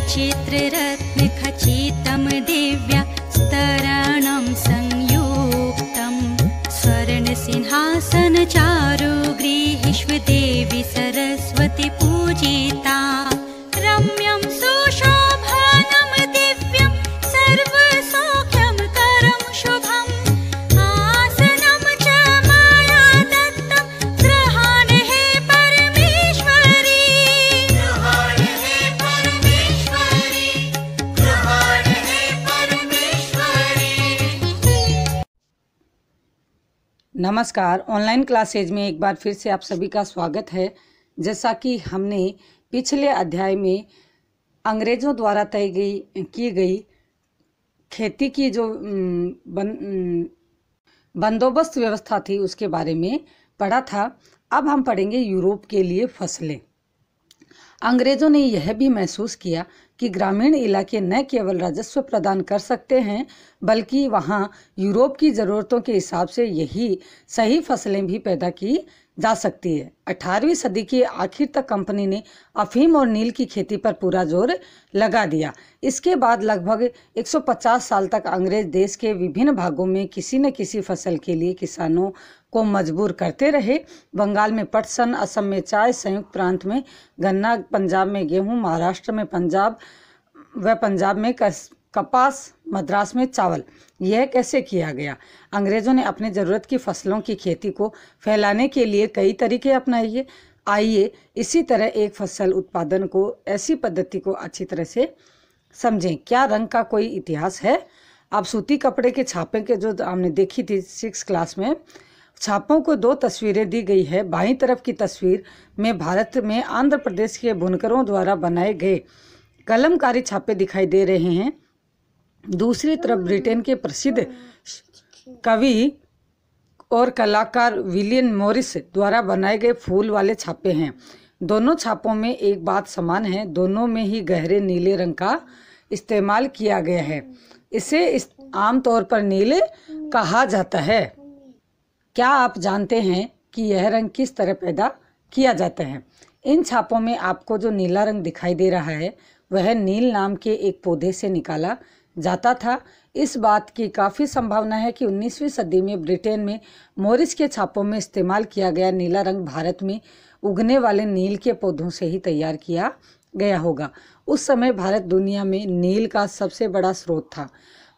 चित्ररत्नखचितं दिव्या स्तरणं संयुक्तं स्वर्णसिंहासनचारुगृहेष्व देवी सरस्वती पूजिता रम्यं सुशोभनं दिव्यं सर्वसौख्यं करं शुभम् आसनं च माया दत्तं गृहाण हे परमेश्वरी गृहाण हे परमेश्वरी गृहाण हे परमेश्वरी। नमस्कार, ऑनलाइन क्लासेज में एक बार फिर से आप सभी का स्वागत है। जैसा कि हमने पिछले अध्याय में अंग्रेज़ों द्वारा की गई खेती की जो बंदोबस्त व्यवस्था थी उसके बारे में पढ़ा था। अब हम पढ़ेंगे यूरोप के लिए फसलें। अंग्रेज़ों ने यह भी महसूस किया कि ग्रामीण इलाके न केवल राजस्व प्रदान कर सकते हैं बल्कि वहाँ यूरोप की ज़रूरतों के हिसाब से यही सही फसलें भी पैदा की जा सकती है। 18वीं सदी के आखिर तक कंपनी ने अफीम और नील की खेती पर पूरा जोर लगा दिया। इसके बाद लगभग 150 साल तक अंग्रेज देश के विभिन्न भागों में किसी न किसी फसल के लिए किसानों को मजबूर करते रहे। बंगाल में पटसन, असम में चाय, संयुक्त प्रांत में गन्ना, पंजाब में गेहूं, महाराष्ट्र में पंजाब में कपास, मद्रास में चावल। यह कैसे किया गया? अंग्रेजों ने अपनी ज़रूरत की फसलों की खेती को फैलाने के लिए कई तरीके अपनाए। आइए इसी तरह एक फसल उत्पादन को ऐसी पद्धति को अच्छी तरह से समझें। क्या रंग का कोई इतिहास है? आप सूती कपड़े के छापे के जो हमने देखी थी 6 क्लास में, छापों को 2 तस्वीरें दी गई है। बाईं तरफ की तस्वीर में भारत में आंध्र प्रदेश के बुनकरों द्वारा बनाए गए कलमकारी छापे दिखाई दे रहे हैं। दूसरी तरफ ब्रिटेन के प्रसिद्ध कवि और कलाकार विलियम मॉरिस द्वारा बनाए गए फूल वाले छापे हैं। दोनों छापों में एक बात समान है, दोनों में ही गहरे नीले रंग का इस्तेमाल किया गया है। इसे आमतौर पर नीले कहा जाता है। क्या आप जानते हैं कि यह रंग किस तरह पैदा किया जाता है? इन छापों में आपको जो नीला रंग दिखाई दे रहा है वह नील नाम के एक पौधे से निकाला जाता था। इस बात की काफ़ी संभावना है कि 19वीं सदी में ब्रिटेन में मॉरिस के छापों में इस्तेमाल किया गया नीला रंग भारत में उगने वाले नील के पौधों से ही तैयार किया गया होगा। उस समय भारत दुनिया में नील का सबसे बड़ा स्रोत था।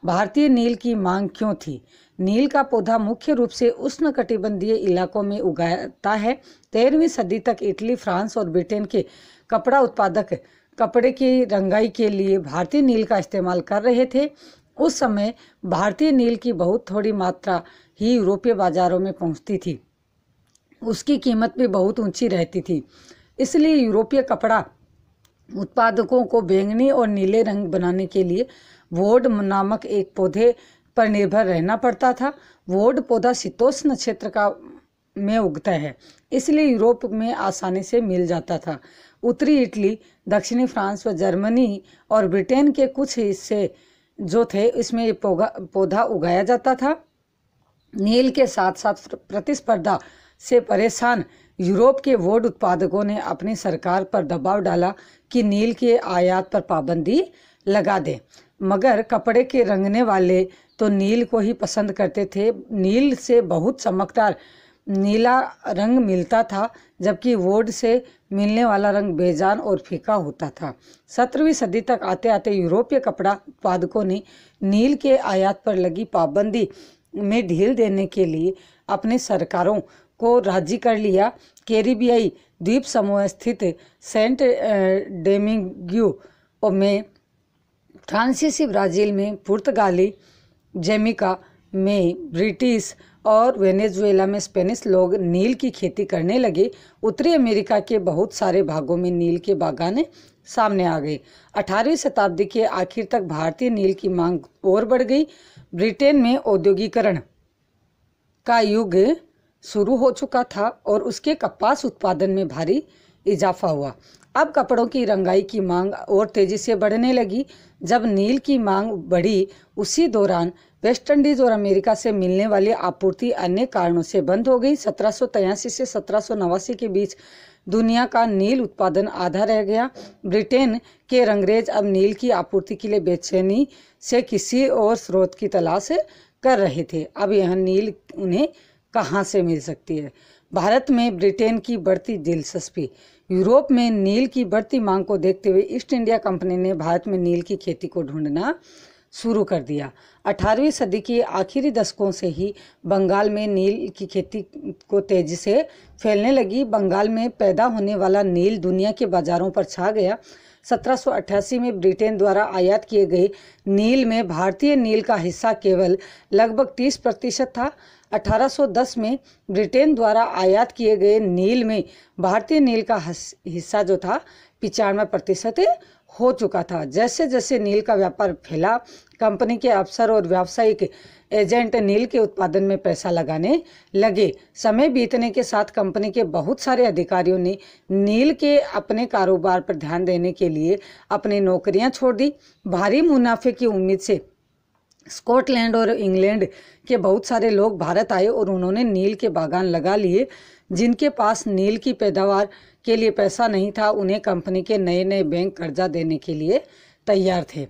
भारतीय नील की मांग क्यों थी? नील का पौधा मुख्य रूप से उष्णकटिबंधीय इलाकों में उगाता है। 13वीं सदी तक इटली, फ्रांस और ब्रिटेन के कपड़ा उत्पादक कपड़े की रंगाई के लिए भारतीय नील का इस्तेमाल कर रहे थे। उस समय भारतीय नील की बहुत थोड़ी मात्रा ही यूरोपीय बाजारों में पहुंचती थी। उसकी कीमत भी बहुत ऊंची रहती थी। इसलिए यूरोपीय कपड़ा उत्पादकों को बैंगनी और नीले रंग बनाने के लिए वोड नामक एक पौधे पर निर्भर रहना पड़ता था। वोड पौधा शीतोष्ण क्षेत्र में उगता है, इसलिए यूरोप में आसानी से मिल जाता था। उत्तरी इटली, दक्षिणी फ्रांस व जर्मनी और ब्रिटेन के कुछ हिस्से जो थे इसमें ये पौधा उगाया जाता था। नील के साथ साथ प्रतिस्पर्धा से परेशान यूरोप के वोड उत्पादकों ने अपनी सरकार पर दबाव डाला कि नील के आयात पर पाबंदी लगा दे। मगर कपड़े के रंगने वाले तो नील को ही पसंद करते थे। नील से बहुत चमकदार नीला रंग मिलता था, जबकि वोड से मिलने वाला रंग बेजान और फीका होता था। 17वीं सदी तक आते आते यूरोपीय कपड़ा उत्पादकों ने नील के आयात पर लगी पाबंदी में ढील देने के लिए अपने सरकारों को राजी कर लिया। कैरिबियाई द्वीप समूह स्थित सेंट डोमिंगो में, फ्रांसीसी ब्राज़ील में, पुर्तगाली जमैका में, ब्रिटिश और वेनेजुएला में स्पेनिश लोग नील की खेती करने लगे। उत्तरी अमेरिका के बहुत सारे भागों में नील के बागान सामने आ गए। 18वीं शताब्दी के आखिर तक भारतीय नील की मांग और बढ़ गई। ब्रिटेन में औद्योगिकरण का युग शुरू हो चुका था और उसके कपास उत्पादन में भारी इजाफा हुआ। अब कपड़ों की रंगाई की मांग और तेजी से बढ़ने लगी। जब नील की मांग बढ़ी, उसी दौरान वेस्ट इंडीज और अमेरिका से मिलने वाली आपूर्ति अन्य कारणों से बंद हो गई। 1783 से 1789 के बीच दुनिया का नील उत्पादन आधा रह गया। ब्रिटेन के अंग्रेज अब नील की आपूर्ति के लिए बेचैनी से किसी और स्रोत की तलाश कर रहे थे। अब यह नील उन्हें कहाँ से मिल सकती है? भारत में ब्रिटेन की बढ़ती दिलचस्पी। यूरोप में नील की बढ़ती मांग को देखते हुए ईस्ट इंडिया कंपनी ने भारत में नील की खेती को ढूंढना शुरू कर दिया। 18वीं सदी के आखिरी दशकों से ही बंगाल में नील की खेती को तेजी से फैलने लगी। बंगाल में पैदा होने वाला नील दुनिया के बाजारों पर छा गया। 1788 में ब्रिटेन द्वारा आयात किए गए नील में भारतीय नील का हिस्सा केवल लगभग 30% था। 1810 में ब्रिटेन द्वारा आयात किए गए नील में भारतीय नील का हिस्सा जो था 95% हो चुका था। जैसे जैसे नील का व्यापार फैला, कंपनी के अफसर और व्यावसायिक एजेंट नील के उत्पादन में पैसा लगाने लगे। समय बीतने के साथ कंपनी के बहुत सारे अधिकारियों ने नील के अपने कारोबार पर ध्यान देने के लिए अपनी नौकरियां छोड़ दी। भारी मुनाफे की उम्मीद से स्कॉटलैंड और इंग्लैंड के बहुत सारे लोग भारत आए और उन्होंने नील के बागान लगा लिए। जिनके पास नील की पैदावार के लिए पैसा नहीं था, उन्हें कंपनी के नए नए बैंक कर्जा देने के लिए तैयार थे।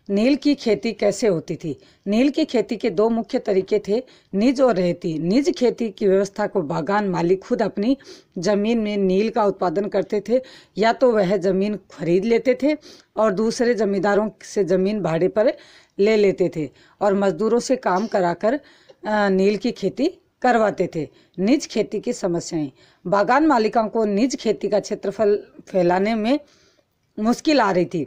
नील की खेती कैसे होती थी? नील की खेती के दो मुख्य तरीके थे, निज और रेती। निज खेती की व्यवस्था को बागान मालिक खुद अपनी जमीन में नील का उत्पादन करते थे, या तो वह जमीन खरीद लेते थे और दूसरे जमींदारों से जमीन भाड़े पर ले लेते थे और मजदूरों से काम कराकर नील की खेती करवाते थे। निज खेती की समस्याएं। बागान मालिकों को निज खेती का क्षेत्रफल फैलाने में मुश्किल आ रही थी।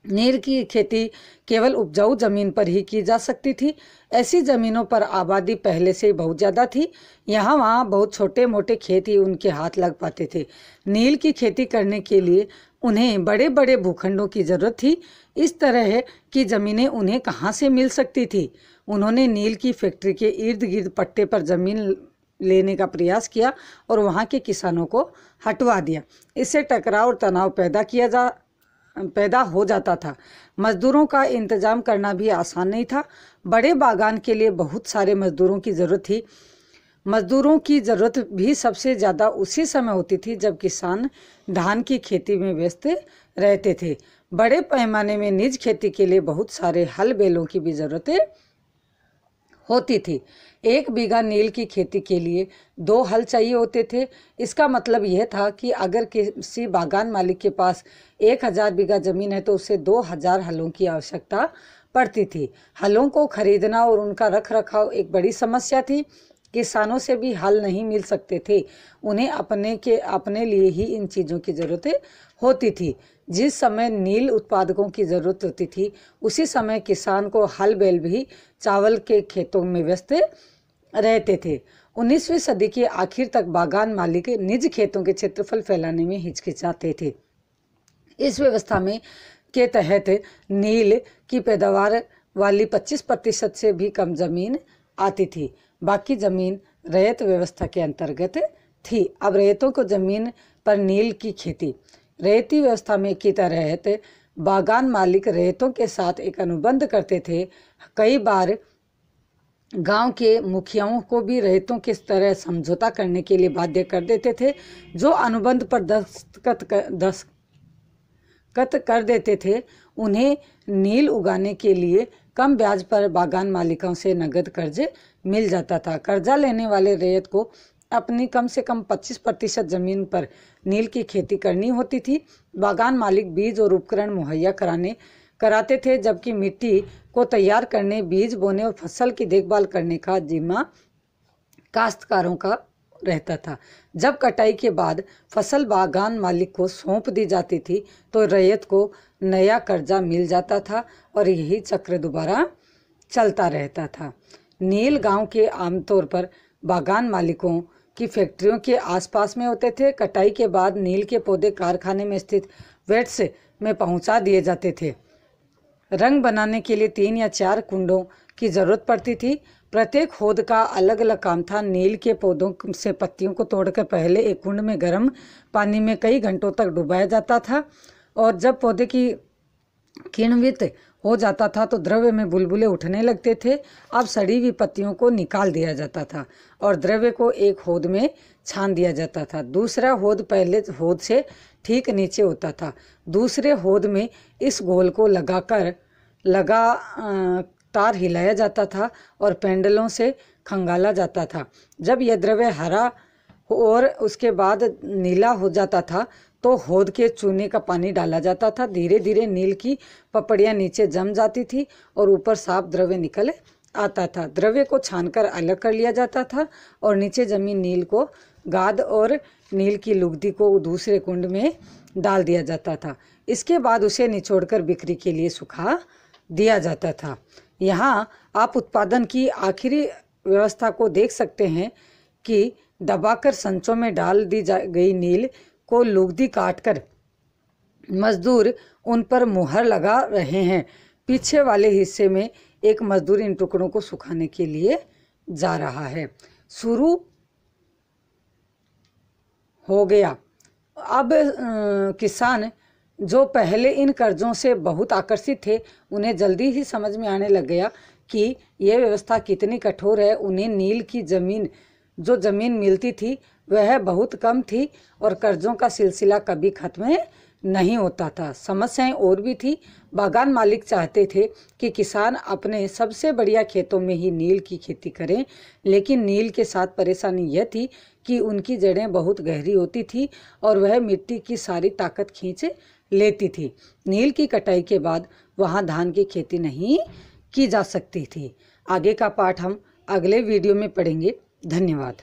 नील की खेती केवल उपजाऊ जमीन पर ही की जा सकती थी। ऐसी जमीनों पर आबादी पहले से बहुत ज़्यादा थी। यहाँ वहाँ बहुत छोटे मोटे खेत ही उनके हाथ लग पाते थे। नील की खेती करने के लिए उन्हें बड़े बड़े भूखंडों की जरूरत थी। इस तरह की ज़मीनें उन्हें कहाँ से मिल सकती थी? उन्होंने नील की फैक्ट्री के इर्द गिर्द पट्टे पर जमीन लेने का प्रयास किया और वहाँ के किसानों को हटवा दिया। इससे टकराव और तनाव पैदा हो जाता था। मजदूरों का इंतजाम करना भी आसान नहीं था। बड़े बागान के लिए बहुत सारे मजदूरों की ज़रूरत थी। मजदूरों की ज़रूरत भी सबसे ज़्यादा उसी समय होती थी जब किसान धान की खेती में व्यस्त रहते थे। बड़े पैमाने में निज खेती के लिए बहुत सारे हल बैलों की भी ज़रूरत होती थी। 1 बीघा नील की खेती के लिए 2 हल चाहिए होते थे। इसका मतलब यह था कि अगर किसी बागान मालिक के पास 1000 बीघा जमीन है तो उसे 2000 हलों की आवश्यकता पड़ती थी। हलों को खरीदना और उनका रख रखाव एक बड़ी समस्या थी। किसानों से भी हल नहीं मिल सकते थे। उन्हें अपने लिए ही इन चीज़ों की ज़रूरत होती थी। जिस समय नील उत्पादकों की ज़रूरत होती थी, उसी समय किसान को हल बैल भी चावल के खेतों में व्यस्त रहते थे। 19वीं सदी के आखिर तक बागान मालिक निज खेतों के क्षेत्रफल फैलाने में हिचकिचाते थे। इस व्यवस्था में के तहत नील की पैदावार वाली 25% से भी कम जमीन आती थी। बाकी जमीन रैयत व्यवस्था के अंतर्गत थी। अब रैयतों को जमीन पर नील की खेती। रैयती व्यवस्था में की तहत बागान मालिक रैयतों के साथ एक अनुबंध करते थे। कई बार गांव के मुखियाओं को भी रैयतों के तरह समझौता करने के लिए बाध्य कर देते थे। जो अनुबंध पर दस्तखत कर देते थे, उन्हें नील उगाने के लिए कम ब्याज पर बागान मालिकों से नगद कर्ज मिल जाता था। कर्जा लेने वाले रैयत को अपनी कम से कम 25% जमीन पर नील की खेती करनी होती थी। बागान मालिक बीज और उपकरण मुहैया कराते थे, जबकि मिट्टी को तैयार करने, बीज बोने और फसल की देखभाल करने का जिम्मा काश्तकारों का रहता था। जब कटाई के बाद फसल बागान मालिक को सौंप दी जाती थी तो रैयत को नया कर्जा मिल जाता था और यही चक्र दोबारा चलता रहता था। नील गांव के आमतौर पर बागान मालिकों की फैक्ट्रियों के आसपास में होते थे। कटाई के बाद नील के पौधे कारखाने में स्थित वेट्स में पहुंचा दिए जाते थे। रंग बनाने के लिए 3 या 4 कुंडों की ज़रूरत पड़ती थी। प्रत्येक होद का अलग अलग काम था। नील के पौधों से पत्तियों को तोड़कर पहले एक कुंड में गर्म पानी में कई घंटों तक डुबाया जाता था, और जब पौधे की किण्वित हो जाता था तो द्रव्य में बुलबुले उठने लगते थे। अब सड़ी हुई पत्तियों को निकाल दिया जाता था और द्रव्य को एक होद में छान दिया जाता था। दूसरा होद पहले होद से ठीक नीचे होता था। दूसरे होद में इस घोल को लगातार हिलाया जाता था और पेंडलों से खंगाला जाता था। जब यह द्रव्य हरा और उसके बाद नीला हो जाता था तो होद के चूने का पानी डाला जाता था। धीरे धीरे नील की पपड़ियाँ नीचे जम जाती थी और ऊपर साफ द्रव्य निकल आता था। द्रव्य को छानकर अलग कर लिया जाता था और नीचे जमी नील को गाद और नील की लुगदी को दूसरे कुंड में डाल दिया जाता था। इसके बाद उसे निचोड़कर बिक्री के लिए सुखा दिया जाता था। यहाँ आप उत्पादन की आखिरी व्यवस्था को देख सकते हैं कि दबाकर संचों में डाल दी गई नील को लुगदी काटकर मजदूर उन पर मुहर लगा रहे हैं। पीछे वाले हिस्से में एक मजदूर इन टुकड़ों को सुखाने के लिए जा रहा है। शुरू हो गया। अब किसान जो पहले इन कर्जों से बहुत आकर्षित थे, उन्हें जल्दी ही समझ में आने लग गया कि यह व्यवस्था कितनी कठोर है। उन्हें नील की जमीन मिलती थी वह बहुत कम थी और कर्जों का सिलसिला कभी खत्म नहीं होता था। समस्याएं और भी थी। बागान मालिक चाहते थे कि किसान अपने सबसे बढ़िया खेतों में ही नील की खेती करें, लेकिन नील के साथ परेशानी यह थी कि उनकी जड़ें बहुत गहरी होती थी और वह मिट्टी की सारी ताकत खींच लेती थी। नील की कटाई के बाद वहां धान की खेती नहीं की जा सकती थी। आगे का पाठ हम अगले वीडियो में पढ़ेंगे। धन्यवाद।